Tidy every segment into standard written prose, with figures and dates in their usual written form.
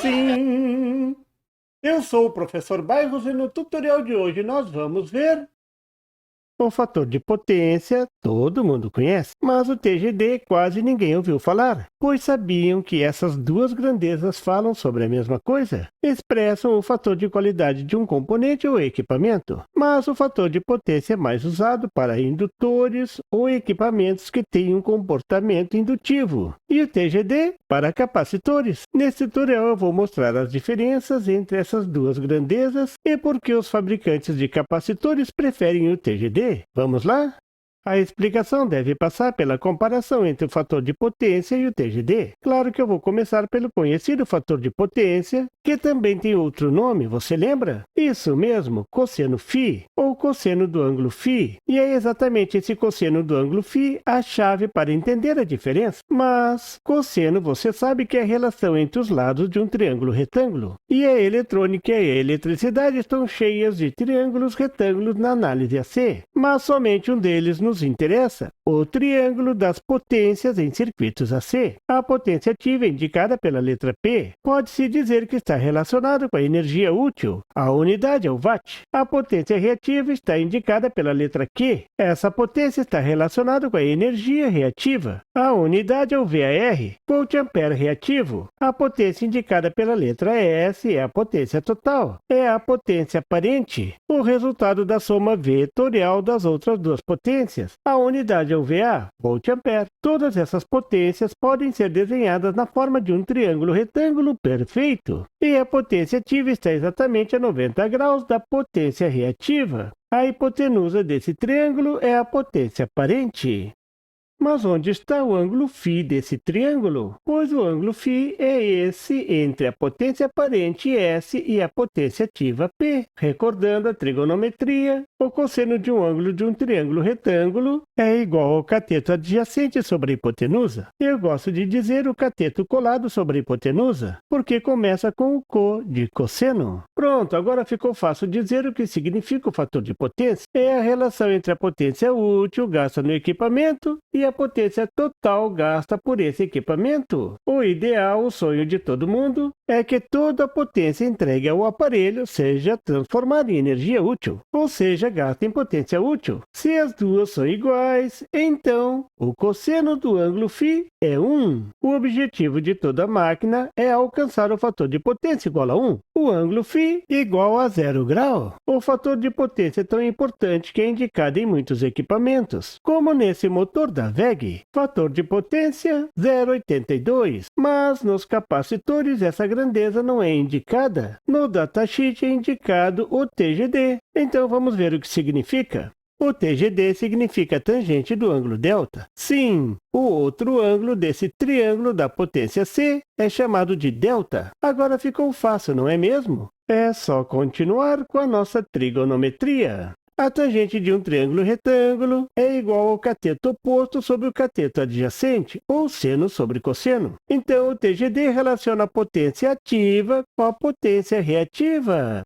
Sim, eu sou o professor Bairros e no tutorial de hoje nós vamos ver o fator de potência. Todo mundo conhece, mas o TGD quase ninguém ouviu falar, pois sabiam que essas duas grandezas falam sobre a mesma coisa, expressam o fator de qualidade de um componente ou equipamento, mas o fator de potência é mais usado para indutores ou equipamentos que têm um comportamento indutivo, e o TGD para capacitores. Nesse tutorial eu vou mostrar as diferenças entre essas duas grandezas e por que os fabricantes de capacitores preferem o TGD. Vamos lá? A explicação deve passar pela comparação entre o fator de potência e o TGD. Claro que eu vou começar pelo conhecido fator de potência, que também tem outro nome, você lembra? Isso mesmo, cosseno φ, ou cosseno do ângulo φ. E é exatamente esse cosseno do ângulo φ a chave para entender a diferença. Mas cosseno você sabe que é a relação entre os lados de um triângulo retângulo. E a eletrônica e a eletricidade estão cheias de triângulos retângulos na análise AC, mas somente um deles nos interessa, o triângulo das potências em circuitos AC. A potência ativa indicada pela letra P pode-se dizer que está relacionada com a energia útil. A unidade é o watt. A potência reativa está indicada pela letra Q. Essa potência está relacionada com a energia reativa. A unidade é o VAR, volt-ampere reativo. A potência indicada pela letra S é a potência total. É a potência aparente, o resultado da soma vetorial das outras duas potências. A unidade é o VA, volt-ampere. Todas essas potências podem ser desenhadas na forma de um triângulo retângulo perfeito. E a potência ativa está exatamente a 90 graus da potência reativa. A hipotenusa desse triângulo é a potência aparente. Mas onde está o ângulo φ desse triângulo? Pois o ângulo φ é esse entre a potência aparente S e a potência ativa P. Recordando a trigonometria, o cosseno de um ângulo de um triângulo retângulo é igual ao cateto adjacente sobre a hipotenusa. Eu gosto de dizer o cateto colado sobre a hipotenusa, porque começa com o co de cosseno. Pronto, agora ficou fácil dizer o que significa o fator de potência. É a relação entre a potência útil gasta no equipamento e a potência total gasta por esse equipamento. O ideal, o sonho de todo mundo, é que toda a potência entregue ao aparelho seja transformada em energia útil, ou seja, gasta em potência útil. Se as duas são iguais, então o cosseno do ângulo φ é 1. O objetivo de toda máquina é alcançar o fator de potência igual a 1. O ângulo φ igual a 0 grau. O fator de potência é tão importante que é indicado em muitos equipamentos, como nesse motor da WEG. Fator de potência 0,82. Mas nos capacitores essa grandeza não é indicada. No datasheet é indicado o TGD. Então vamos ver o que significa. O TGD significa tangente do ângulo delta. Sim, o outro ângulo desse triângulo da potência C é chamado de delta. Agora ficou fácil, não é mesmo? É só continuar com a nossa trigonometria. A tangente de um triângulo retângulo é igual ao cateto oposto sobre o cateto adjacente, ou seno sobre cosseno. Então, o TGD relaciona a potência ativa com a potência reativa.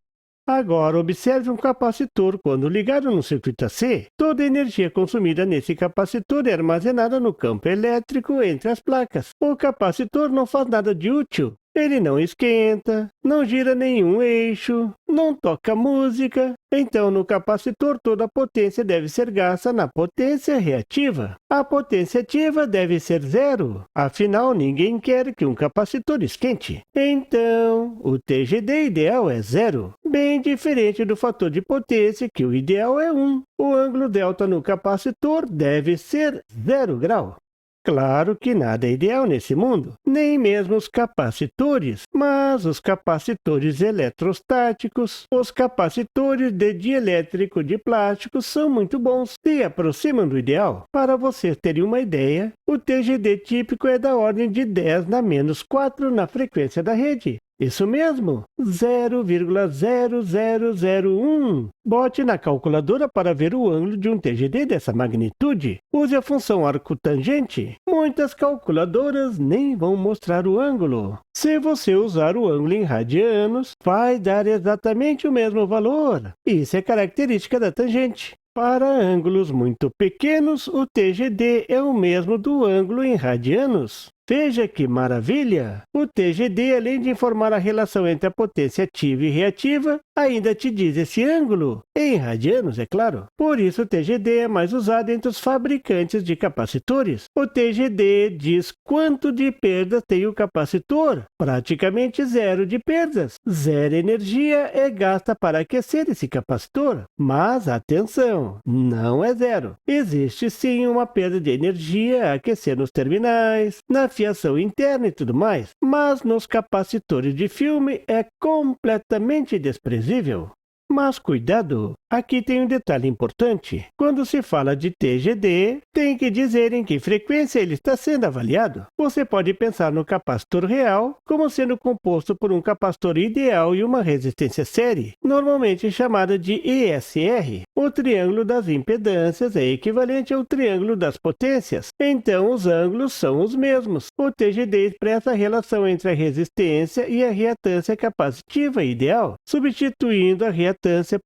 Agora, observe um capacitor. Quando ligado no circuito AC, toda a energia consumida nesse capacitor é armazenada no campo elétrico entre as placas. O capacitor não faz nada de útil. Ele não esquenta, não gira nenhum eixo, não toca música. Então, no capacitor, toda a potência deve ser gasta na potência reativa. A potência ativa deve ser 0. Afinal, ninguém quer que um capacitor esquente. Então, o TGD ideal é 0. Bem diferente do fator de potência, que o ideal é 1. O ângulo delta no capacitor deve ser 0 grau. Claro que nada é ideal nesse mundo, nem mesmo os capacitores, mas os capacitores eletrostáticos, os capacitores de dielétrico de plástico são muito bons, se aproximam do ideal. Para vocês terem uma ideia, o TGD típico é da ordem de 10 na menos 4 na frequência da rede. Isso mesmo, 0,0001. Bote na calculadora para ver o ângulo de um TGD dessa magnitude. Use a função arcotangente. Muitas calculadoras nem vão mostrar o ângulo. Se você usar o ângulo em radianos, vai dar exatamente o mesmo valor. Isso é característica da tangente. Para ângulos muito pequenos, o TGD é o mesmo do ângulo em radianos. Veja que maravilha! O TGD, além de informar a relação entre a potência ativa e reativa, ainda te diz esse ângulo, em radianos, é claro. Por isso o TGD é mais usado entre os fabricantes de capacitores. O TGD diz quanto de perda tem o capacitor, praticamente zero de perdas. Zero energia é gasta para aquecer esse capacitor. Mas atenção, não é zero. Existe sim uma perda de energia a aquecer nos terminais, na fiação interna e tudo mais, mas nos capacitores de filme é completamente desprezível. Mas cuidado, aqui tem um detalhe importante. Quando se fala de TGD, tem que dizer em que frequência ele está sendo avaliado. Você pode pensar no capacitor real como sendo composto por um capacitor ideal e uma resistência série, normalmente chamada de ESR. O triângulo das impedâncias é equivalente ao triângulo das potências, então os ângulos são os mesmos. O TGD expressa a relação entre a resistência e a reatância capacitiva ideal, substituindo a reatância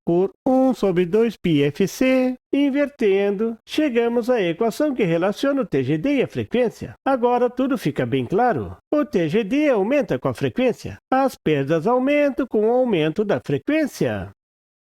por 1/2πfc. Invertendo, chegamos à equação que relaciona o TGD e a frequência. Agora tudo fica bem claro. O TGD aumenta com a frequência. As perdas aumentam com o aumento da frequência.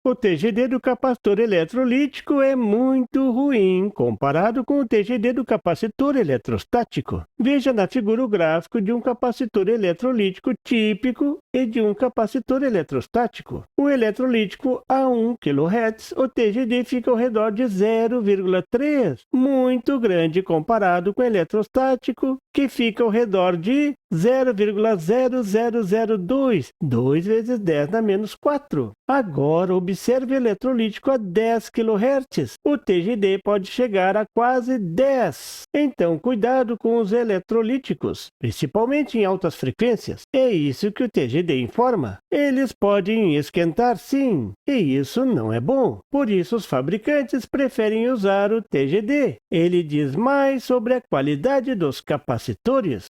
O TGD do capacitor eletrolítico é muito ruim comparado com o TGD do capacitor eletrostático. Veja na figura o gráfico de um capacitor eletrolítico típico e de um capacitor eletrostático. O eletrolítico a 1 kHz, o TGD fica ao redor de 0,3, muito grande comparado com o eletrostático, que fica ao redor de 0,0002, 2 vezes 10 na menos 4. Agora, observe o eletrolítico a 10 kHz. O TGD pode chegar a quase 10. Então, cuidado com os eletrolíticos, principalmente em altas frequências. É isso que o TGD informa. Eles podem esquentar sim, e isso não é bom. Por isso, os fabricantes preferem usar o TGD. Ele diz mais sobre a qualidade dos capacitores.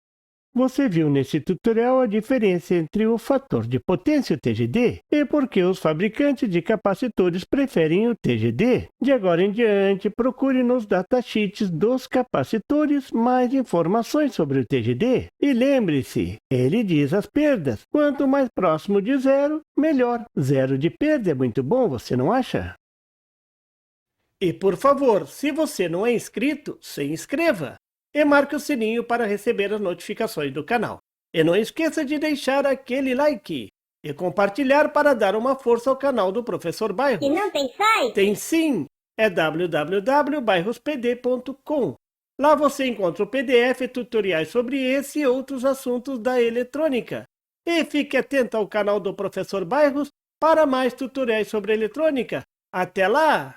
Você viu nesse tutorial a diferença entre o fator de potência e o TGD e por que os fabricantes de capacitores preferem o TGD. De agora em diante, procure nos datasheets dos capacitores mais informações sobre o TGD. E lembre-se, ele diz as perdas. Quanto mais próximo de zero, melhor. Zero de perda é muito bom, você não acha? E por favor, se você não é inscrito, se inscreva! E marque o sininho para receber as notificações do canal. E não esqueça de deixar aquele like e compartilhar para dar uma força ao canal do Professor Bairros. E não tem site? Tem sim! É www.bairrospd.com. Lá você encontra o PDF e tutoriais sobre esse e outros assuntos da eletrônica. E fique atento ao canal do Professor Bairros para mais tutoriais sobre eletrônica. Até lá!